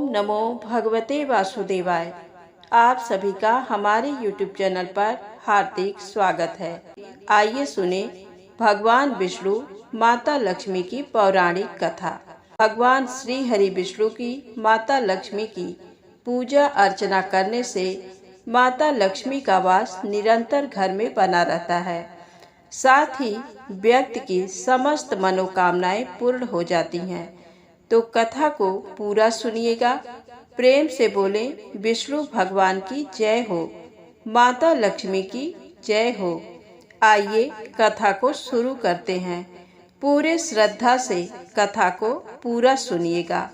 नमो भगवते वासुदेवाय। आप सभी का हमारे YouTube चैनल पर हार्दिक स्वागत है। आइए सुने भगवान विष्णु माता लक्ष्मी की पौराणिक कथा। भगवान श्री हरि विष्णु की माता लक्ष्मी की पूजा अर्चना करने से माता लक्ष्मी का वास निरंतर घर में बना रहता है। साथ ही व्यक्ति की समस्त मनोकामनाएं पूर्ण हो जाती हैं। तो कथा को पूरा सुनिएगा। प्रेम से बोले विष्णु भगवान की जय हो, माता लक्ष्मी की जय हो। आइए कथा को शुरू करते हैं। पूरे श्रद्धा से कथा को पूरा सुनिएगा।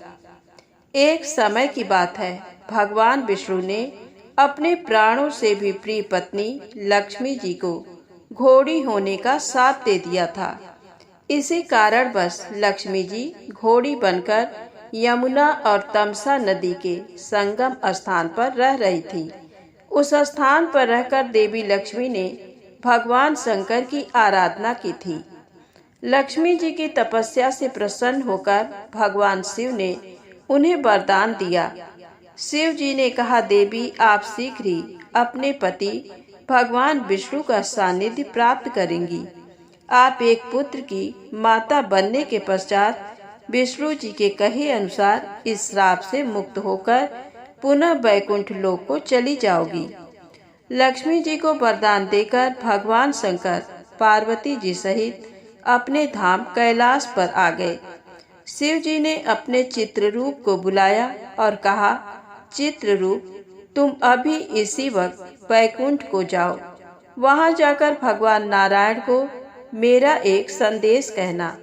एक समय की बात है, भगवान विष्णु ने अपने प्राणों से भी प्रिय पत्नी लक्ष्मी जी को घोड़ी होने का शाप दे दिया था। इसी कारण बस लक्ष्मी जी घोड़ी बनकर यमुना और तमसा नदी के संगम स्थान पर रह रही थी। उस स्थान पर रहकर देवी लक्ष्मी ने भगवान शंकर की आराधना की थी। लक्ष्मी जी की तपस्या से प्रसन्न होकर भगवान शिव ने उन्हें वरदान दिया। शिव जी ने कहा, देवी आप शीघ्र ही अपने पति भगवान विष्णु का सानिध्य प्राप्त करेंगी। आप एक पुत्र की माता बनने के पश्चात विष्णु जी के कहे अनुसार इस श्राप से मुक्त होकर पुनः वैकुंठ लोक को चली जाओगी। लक्ष्मी जी को वरदान देकर भगवान शंकर पार्वती जी सहित अपने धाम कैलाश पर आ गए। शिव जी ने अपने चित्ररूप को बुलाया और कहा, चित्ररूप तुम अभी इसी वक्त वैकुंठ को जाओ। वहां जाकर भगवान नारायण को मेरा एक संदेश कहना।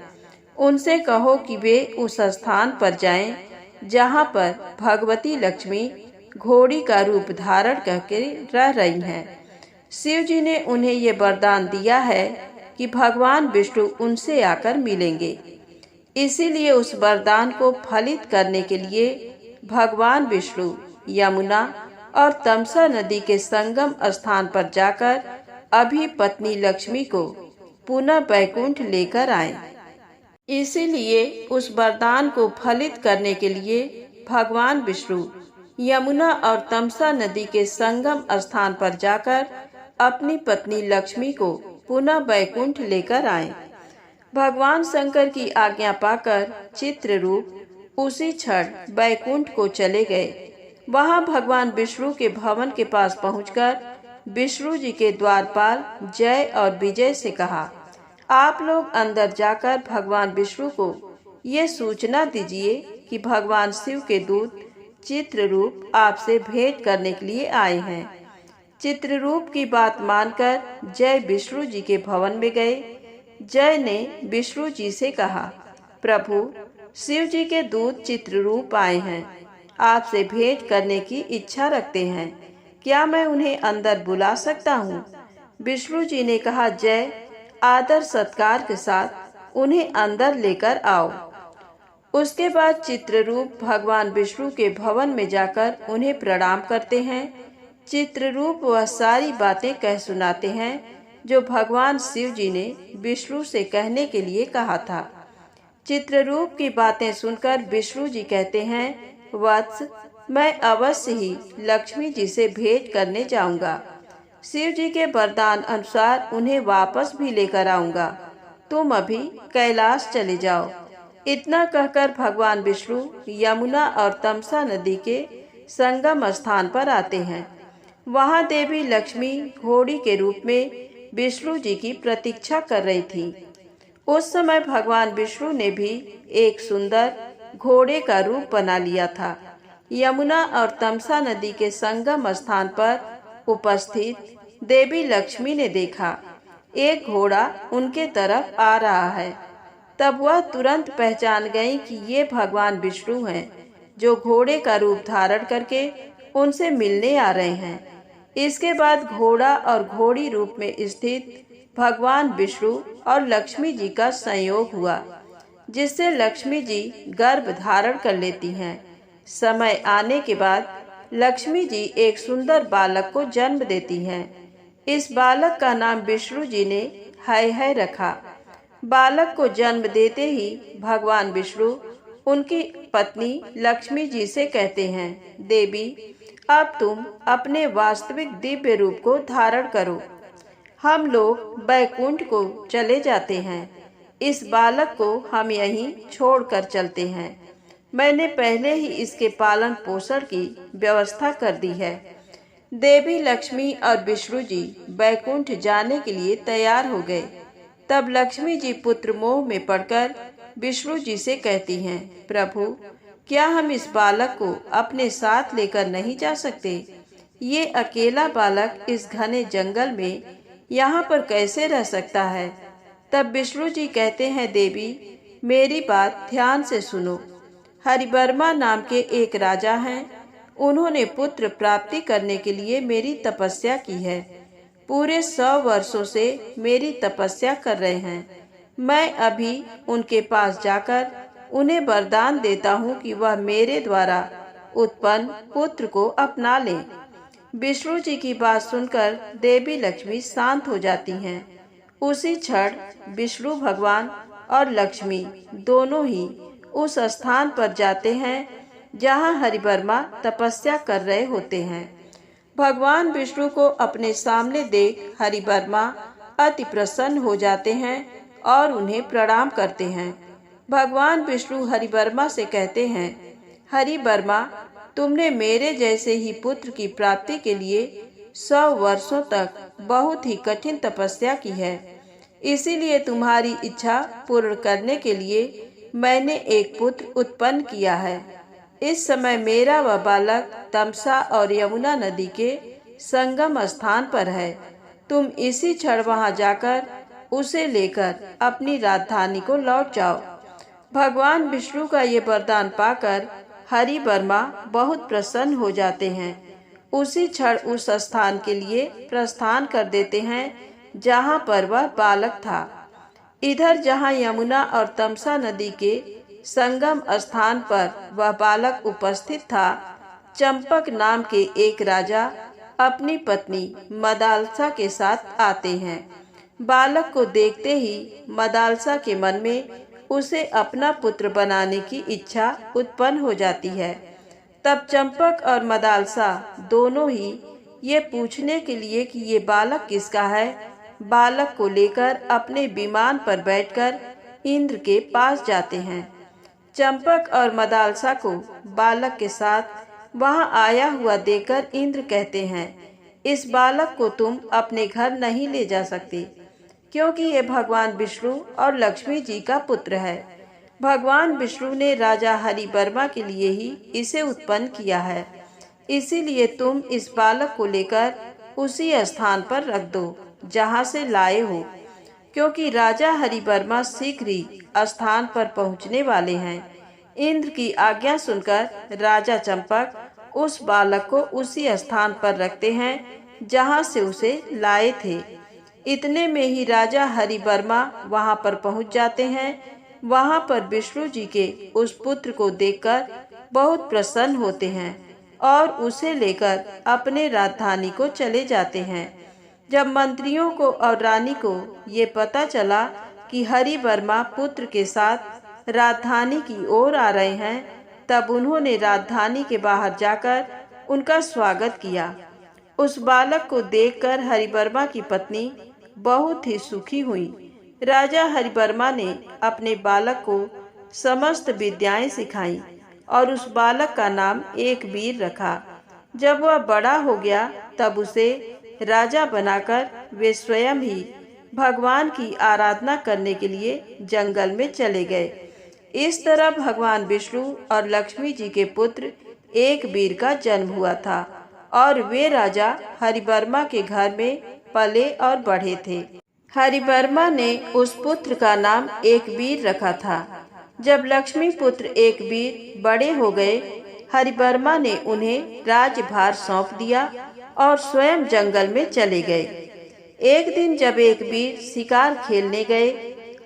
उनसे कहो कि वे उस स्थान पर जाएं जहां पर भगवती लक्ष्मी घोड़ी का रूप धारण करके रह रही हैं। शिव जी ने उन्हें ये वरदान दिया है कि भगवान विष्णु उनसे आकर मिलेंगे। इसीलिए उस वरदान को फलित करने के लिए भगवान विष्णु यमुना और तमसा नदी के संगम स्थान पर जाकर अभी पत्नी लक्ष्मी को पुनः वैकुंठ लेकर आए। इसीलिए उस वरदान को फलित करने के लिए भगवान विष्णु यमुना और तमसा नदी के संगम स्थान पर जाकर अपनी पत्नी लक्ष्मी को पुनः वैकुंठ लेकर आए। भगवान शंकर की आज्ञा पाकर चित्ररूप उसी क्षण वैकुंठ को चले गए। वहां भगवान विष्णु के भवन के पास पहुंचकर विष्णु जी के द्वारपाल जय और विजय से कहा, आप लोग अंदर जाकर भगवान विष्णु को ये सूचना दीजिए कि भगवान शिव के दूत चित्ररूप आपसे भेंट करने के लिए आए हैं। चित्ररूप की बात मानकर जय विष्णु जी के भवन में गए। जय ने विष्णु जी से कहा, प्रभु शिव जी के दूत चित्ररूप आए हैं, आपसे भेंट करने की इच्छा रखते हैं, क्या मैं उन्हें अंदर बुला सकता हूँ? विष्णु जी ने कहा, जय आदर सत्कार के साथ उन्हें अंदर लेकर आओ। उसके बाद चित्ररूप भगवान विष्णु के भवन में जाकर उन्हें प्रणाम करते हैं। चित्ररूप वह सारी बातें कह सुनाते हैं जो भगवान शिव जी ने विष्णु से कहने के लिए कहा था। चित्ररूप की बातें सुनकर विष्णु जी कहते हैं, वत्स मैं अवश्य ही लक्ष्मी जी से भेंट करने जाऊंगा। शिव जी के वरदान अनुसार उन्हें वापस भी लेकर आऊंगा। तुम अभी कैलाश चले जाओ। इतना कहकर भगवान विष्णु यमुना और तमसा नदी के संगम स्थान पर आते हैं। वहां देवी लक्ष्मी घोड़ी के रूप में विष्णु जी की प्रतीक्षा कर रही थी। उस समय भगवान विष्णु ने भी एक सुंदर घोड़े का रूप बना लिया था। यमुना और तमसा नदी के संगम स्थान पर उपस्थित देवी लक्ष्मी ने देखा एक घोड़ा उनके तरफ आ रहा है। तब वह तुरंत पहचान गई कि ये भगवान विष्णु हैं जो घोड़े का रूप धारण करके उनसे मिलने आ रहे हैं। इसके बाद घोड़ा और घोड़ी रूप में स्थित भगवान विष्णु और लक्ष्मी जी का संयोग हुआ, जिससे लक्ष्मी जी गर्भ धारण कर लेती हैं। समय आने के बाद लक्ष्मी जी एक सुंदर बालक को जन्म देती हैं। इस बालक का नाम विष्णु जी ने है रखा। बालक को जन्म देते ही भगवान विष्णु उनकी पत्नी लक्ष्मी जी से कहते हैं, देवी अब तुम अपने वास्तविक दिव्य रूप को धारण करो। हम लोग बैकुंठ को चले जाते हैं। इस बालक को हम यहीं छोड़कर चलते हैं। मैंने पहले ही इसके पालन पोषण की व्यवस्था कर दी है। देवी लक्ष्मी और विष्णु जी बैकुंठ जाने के लिए तैयार हो गए। तब लक्ष्मी जी पुत्र मोह में पड़कर विष्णु जी से कहती हैं, प्रभु क्या हम इस बालक को अपने साथ लेकर नहीं जा सकते? ये अकेला बालक इस घने जंगल में यहाँ पर कैसे रह सकता है? तब विष्णु जी कहते हैं, देवी मेरी बात ध्यान से सुनो। हरिवर्मा नाम के एक राजा हैं। उन्होंने पुत्र प्राप्ति करने के लिए मेरी तपस्या की है। पूरे 100 वर्षों से मेरी तपस्या कर रहे हैं। मैं अभी उनके पास जाकर उन्हें वरदान देता हूँ कि वह मेरे द्वारा उत्पन्न पुत्र को अपना लें। विष्णु जी की बात सुनकर देवी लक्ष्मी शांत हो जाती हैं। उसी क्षण विष्णु भगवान और लक्ष्मी दोनों ही उस स्थान पर जाते हैं जहाँ हरिवर्मा तपस्या कर रहे होते हैं। भगवान विष्णु को अपने सामने देख हरिवर्मा अति प्रसन्न हो जाते हैं और उन्हें प्रणाम करते हैं। भगवान विष्णु हरिवर्मा से कहते हैं, हरिवर्मा तुमने मेरे जैसे ही पुत्र की प्राप्ति के लिए 100 वर्षों तक बहुत ही कठिन तपस्या की है। इसीलिए तुम्हारी इच्छा पूर्ण करने के लिए मैंने एक पुत्र उत्पन्न किया है। इस समय मेरा वह बालक तमसा और यमुना नदी के संगम स्थान पर है। तुम इसी क्षण वहां जाकर उसे लेकर अपनी राजधानी को लौट जाओ। भगवान विष्णु का ये वरदान पाकर हरिवर्मा बहुत प्रसन्न हो जाते हैं। उसी क्षण उस स्थान के लिए प्रस्थान कर देते हैं जहाँ पर वह बालक था। इधर जहाँ यमुना और तमसा नदी के संगम स्थान पर वह बालक उपस्थित था, चंपक नाम के एक राजा अपनी पत्नी मदालसा के साथ आते हैं। बालक को देखते ही मदालसा के मन में उसे अपना पुत्र बनाने की इच्छा उत्पन्न हो जाती है। तब चंपक और मदालसा दोनों ही ये पूछने के लिए कि ये बालक किसका है, बालक को लेकर अपने विमान पर बैठकर इंद्र के पास जाते हैं। चंपक और मदालसा को बालक के साथ वहां आया हुआ देखकर इंद्र कहते हैं, इस बालक को तुम अपने घर नहीं ले जा सकते, क्योंकि ये भगवान विष्णु और लक्ष्मी जी का पुत्र है। भगवान विष्णु ने राजा हरिवर्मा के लिए ही इसे उत्पन्न किया है। इसीलिए तुम इस बालक को लेकर उसी स्थान पर रख दो जहाँ से लाए हो, क्योंकि राजा हरिवर्मा शीघ्र ही स्थान पर पहुँचने वाले हैं। इंद्र की आज्ञा सुनकर राजा चंपक उस बालक को उसी स्थान पर रखते हैं जहाँ से उसे लाए थे। इतने में ही राजा हरिवर्मा वहां पर पहुंच जाते हैं। वहां पर विष्णु जी के उस पुत्र को देखकर बहुत प्रसन्न होते हैं और उसे लेकर अपने राजधानी को चले जाते हैं। जब मंत्रियों को और रानी को ये पता चला कि हरिवर्मा पुत्र के साथ राजधानी की ओर आ रहे हैं, तब उन्होंने राजधानी के बाहर जाकर उनका स्वागत किया। उस बालक को देखकर हरिवर्मा की पत्नी बहुत ही सुखी हुई। राजा हरिवर्मा ने अपने बालक को समस्त विद्याएं सिखाई और उस बालक का नाम एकवीर रखा। जब वह बड़ा हो गया तब उसे राजा बनाकर वे स्वयं ही भगवान की आराधना करने के लिए जंगल में चले गए। इस तरह भगवान विष्णु और लक्ष्मी जी के पुत्र एकवीर का जन्म हुआ था और वे राजा हरिवर्मा के घर में पले और बढ़े थे। हरिवर्मा ने उस पुत्र का नाम एकवीर रखा था। जब लक्ष्मी पुत्र एकवीर बड़े हो गए, हरिवर्मा ने उन्हें राज्यभार सौंप दिया और स्वयं जंगल में चले गए। एक दिन जब एकवीर शिकार खेलने गए,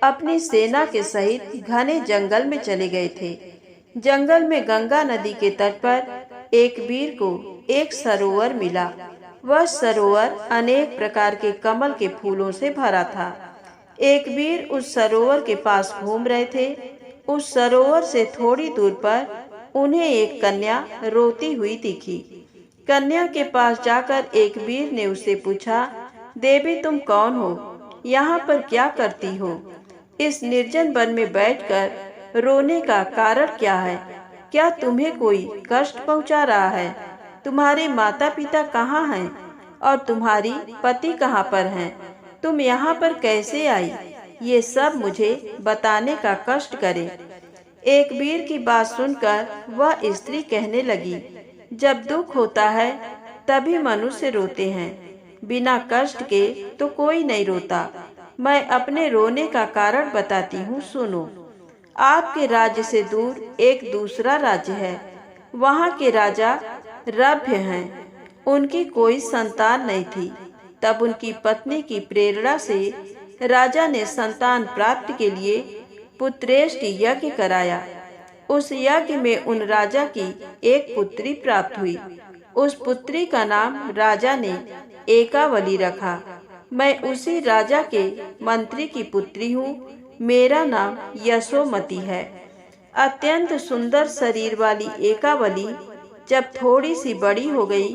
अपनी सेना के सहित घने जंगल में चले गए थे। जंगल में गंगा नदी के तट पर एकवीर को एक सरोवर मिला। वह सरोवर अनेक प्रकार के कमल के फूलों से भरा था। एकवीर उस सरोवर के पास घूम रहे थे। उस सरोवर से थोड़ी दूर पर उन्हें एक कन्या रोती हुई दिखी। कन्या के पास जाकर एक वीर ने उससे पूछा, देवी तुम कौन हो? यहाँ पर क्या करती हो? इस निर्जन वन में बैठकर रोने का कारण क्या है? क्या तुम्हें कोई कष्ट पहुँचा रहा है? तुम्हारे माता पिता कहाँ हैं? और तुम्हारी पति कहाँ पर हैं? तुम यहाँ पर कैसे आई? ये सब मुझे बताने का कष्ट करे। एक वीर की बात सुनकर वह स्त्री कहने लगी, जब दुख होता है तभी मनुष्य रोते हैं, बिना कष्ट के तो कोई नहीं रोता। मैं अपने रोने का कारण बताती हूँ, सुनो। आपके राज्य से दूर एक दूसरा राज्य है। वहाँ के राजा रभ्य हैं। उनकी कोई संतान नहीं थी। तब उनकी पत्नी की प्रेरणा से राजा ने संतान प्राप्ति के लिए पुत्रेष्ट यज्ञ कराया। उस यज्ञ में उन राजा की एक पुत्री प्राप्त हुई। उस पुत्री का नाम राजा ने एकावली रखा। मैं उसी राजा के मंत्री की पुत्री हूँ। मेरा नाम यशोमती है। अत्यंत सुंदर शरीर वाली एकावली जब थोड़ी सी बड़ी हो गई,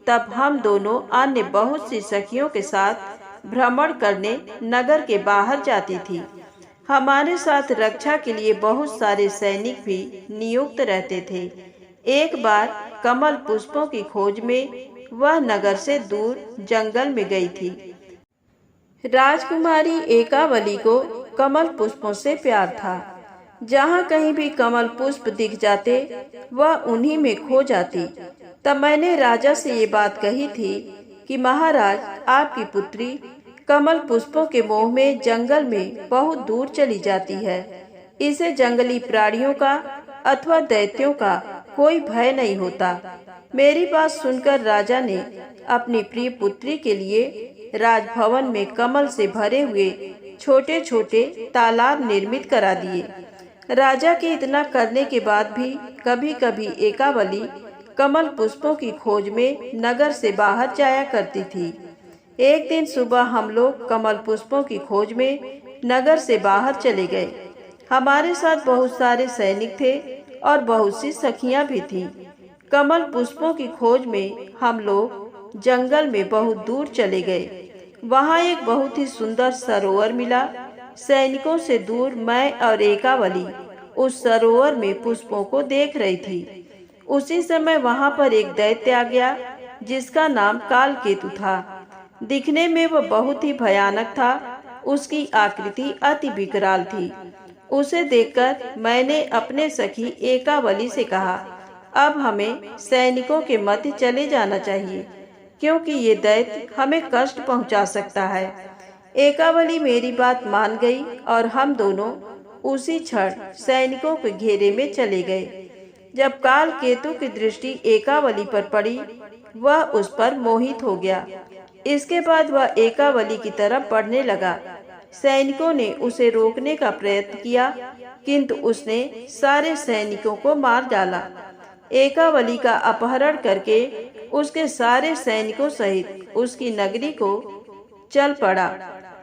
तब हम दोनों अन्य बहुत सी सखियों के साथ भ्रमण करने नगर के बाहर जाती थी। हमारे साथ रक्षा के लिए बहुत सारे सैनिक भी नियुक्त रहते थे। एक बार कमल पुष्पों की खोज में वह नगर से दूर जंगल में गई थी। राजकुमारी एकावली को कमल पुष्पों से प्यार था। जहाँ कहीं भी कमल पुष्प दिख जाते वह उन्हीं में खो जाती। तब मैंने राजा से ये बात कही थी कि महाराज, आपकी पुत्री कमल पुष्पों के मोह में जंगल में बहुत दूर चली जाती है। इसे जंगली प्राणियों का अथवा दैत्यों का कोई भय नहीं होता। मेरी बात सुनकर राजा ने अपनी प्रिय पुत्री के लिए राजभवन में कमल से भरे हुए छोटे छोटे तालाब निर्मित करा दिए। राजा के इतना करने के बाद भी कभी कभी एकावली कमल पुष्पों की खोज में नगर से बाहर जाया करती थी। एक दिन सुबह हम लोग कमल पुष्पों की खोज में नगर से बाहर चले गए। हमारे साथ बहुत सारे सैनिक थे और बहुत सी सखियां भी थीं। कमल पुष्पों की खोज में हम लोग जंगल में बहुत दूर चले गए। वहाँ एक बहुत ही सुंदर सरोवर मिला। सैनिकों से दूर मैं और एकावली उस सरोवर में पुष्पों को देख रही थी। उसी समय वहाँ पर एक दैत्य आ गया जिसका नाम कालकेतु था। दिखने में वह बहुत ही भयानक था। उसकी आकृति अति विकराल थी। उसे देखकर मैंने अपने सखी एकावली से कहा, अब हमें सैनिकों के मध्य चले जाना चाहिए, क्योंकि ये दैत्य हमें कष्ट पहुंचा सकता है। एकावली मेरी बात मान गई और हम दोनों उसी क्षण सैनिकों के घेरे में चले गए। जब काल केतु की दृष्टि एकावली पर पड़ी, वह उस पर मोहित हो गया। इसके बाद वह एकावली की तरफ बढ़ने लगा। सैनिकों ने उसे रोकने का प्रयत्न किया, किंतु उसने सारे सैनिकों को मार डाला। एकावली का अपहरण करके उसके सारे सैनिकों सहित उसकी नगरी को चल पड़ा।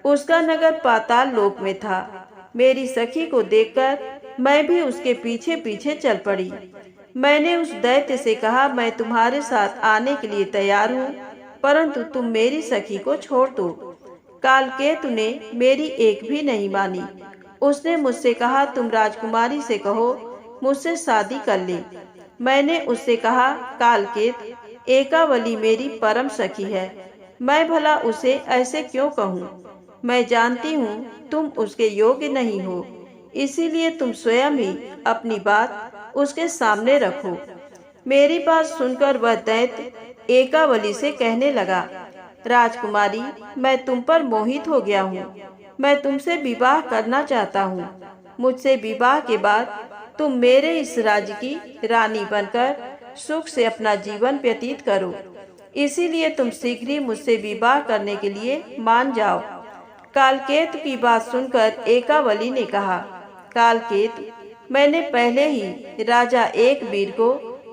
उसका नगर पाताल लोक में था। मेरी सखी को देखकर मैं भी उसके पीछे पीछे चल पड़ी। मैंने उस दैत्य से कहा, मैं तुम्हारे साथ आने के लिए तैयार हूँ, परंतु तुम मेरी सखी को छोड़ दो। कालकेतु ने मेरी एक भी नहीं मानी। उसने मुझसे कहा, तुम राजकुमारी से कहो मुझसे शादी कर ले। मैंने उससे कहा, कालकेत, एकावली मेरी परम सखी है, मैं भला उसे ऐसे क्यों कहूँ? मैं जानती हूँ तुम उसके योग्य नहीं हो, इसीलिए तुम स्वयं ही अपनी बात उसके सामने रखो। मेरी बात सुनकर वह दैत्य एकावली से कहने लगा, राजकुमारी, मैं तुम पर मोहित हो गया हूँ। मैं तुमसे विवाह करना चाहता हूँ। मुझसे विवाह के बाद तुम मेरे इस राज्य की रानी बनकर सुख से अपना जीवन व्यतीत करो। इसीलिए तुम शीघ्र ही मुझसे विवाह करने के लिए मान जाओ। कालकेतु की बात सुनकर एकावली ने कहा, कालकेतु, मैंने पहले ही राजा एक वीर को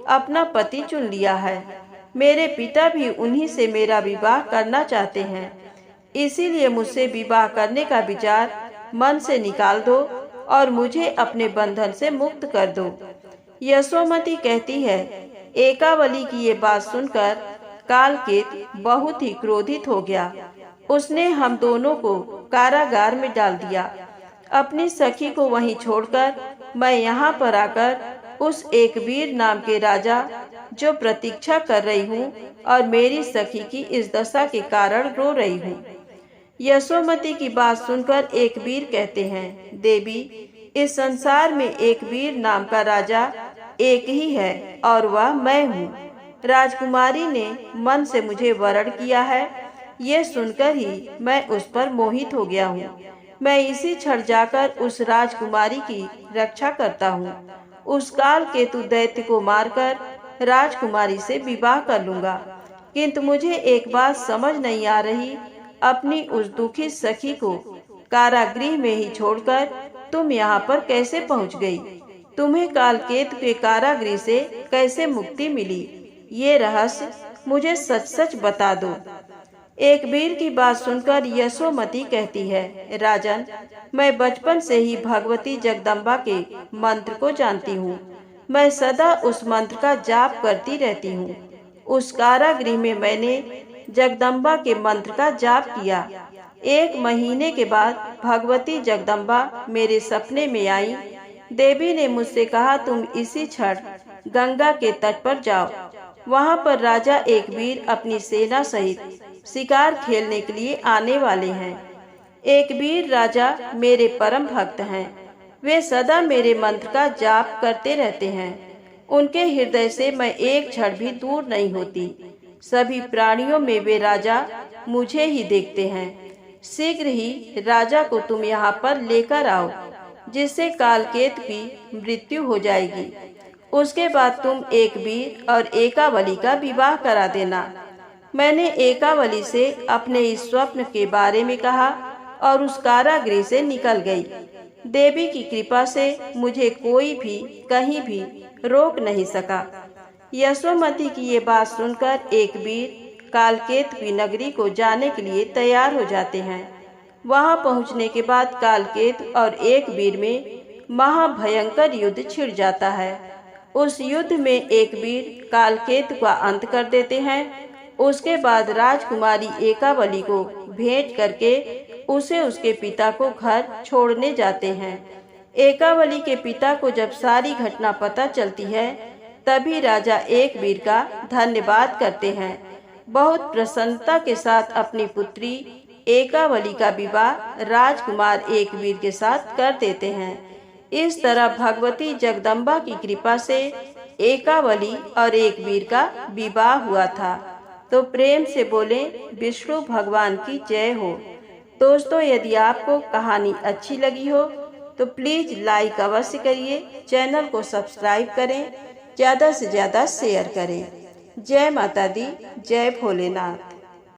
अपना पति चुन लिया है। मेरे पिता भी उन्हीं से मेरा विवाह करना चाहते हैं। इसीलिए मुझसे विवाह करने का विचार मन से निकाल दो और मुझे अपने बंधन से मुक्त कर दो। यशोमती कहती है, एकावली की ये बात सुनकर कालकेत बहुत ही क्रोधित हो गया। उसने हम दोनों को कारागार में डाल दिया। अपनी सखी को वहीं छोड़कर मैं यहाँ पर आकर उस एकवीर नाम के राजा जो प्रतीक्षा कर रही हूँ और मेरी सखी की इस दशा के कारण रो रही हूँ। यशोमती की बात सुनकर एकवीर कहते हैं, देवी, इस संसार में एकवीर नाम का राजा एक ही है और वह मैं हूँ। राजकुमारी ने मन से मुझे वरण किया है, ये सुनकर ही मैं उस पर मोहित हो गया हूँ। मैं इसी क्षण जाकर उस राजकुमारी की रक्षा करता हूँ। उस काल केतु दैत्य को मारकर राजकुमारी से विवाह कर लूंगा। किंतु मुझे एक बात समझ नहीं आ रही, अपनी उस दुखी सखी को कारागृह में ही छोड़कर तुम यहाँ पर कैसे पहुँच गई? तुम्हें कालकेतु के कारागृह से कैसे मुक्ति मिली? ये रहस्य मुझे सच सच बता दो। एकवीर की बात सुनकर यशोमती कहती है, राजन, मैं बचपन से ही भगवती जगदम्बा के मंत्र को जानती हूँ। मैं सदा उस मंत्र का जाप करती रहती हूँ। उस कारागृह में मैंने जगदम्बा के मंत्र का जाप किया। 1 महीने के बाद भगवती जगदम्बा मेरे सपने में आई। देवी ने मुझसे कहा, तुम इसी क्षण गंगा के तट पर जाओ। वहाँ पर राजा एकवीर अपनी सेना सहित शिकार खेलने के लिए आने वाले हैं। एकवीर राजा मेरे परम भक्त हैं। वे सदा मेरे मंत्र का जाप करते रहते हैं। उनके हृदय से मैं एक क्षण भी दूर नहीं होती। सभी प्राणियों में वे राजा मुझे ही देखते हैं। शीघ्र ही राजा को तुम यहाँ पर लेकर आओ, जिससे कालकेत की मृत्यु हो जाएगी। उसके बाद तुम एकवीर और एकावली का विवाह करा देना। मैंने एकावली से अपने इस स्वप्न के बारे में कहा और उस कारागृह से निकल गई। देवी की कृपा से मुझे कोई भी कहीं भी रोक नहीं सका। यशोमती की ये बात सुनकर एकवीर कालकेत की नगरी को जाने के लिए तैयार हो जाते हैं। वहां पहुंचने के बाद कालकेत और एकवीर में महाभयंकर युद्ध छिड़ जाता है। उस युद्ध में एकवीर कालकेत का अंत कर देते हैं। उसके बाद राजकुमारी एकावली को भेंट करके उसे उसके पिता को घर छोड़ने जाते हैं। एकावली के पिता को जब सारी घटना पता चलती है, तभी राजा एकवीर का धन्यवाद करते हैं। बहुत प्रसन्नता के साथ अपनी पुत्री एकावली का विवाह राजकुमार एकवीर के साथ कर देते हैं। इस तरह भगवती जगदम्बा की कृपा से एकावली और एकवीर का विवाह हुआ था। तो प्रेम से बोले, विष्णु भगवान की जय हो। दोस्तों, यदि आपको कहानी अच्छी लगी हो तो प्लीज़ लाइक अवश्य करिए, चैनल को सब्सक्राइब करें, ज़्यादा से ज़्यादा शेयर करें। जय माता दी, जय भोलेनाथ।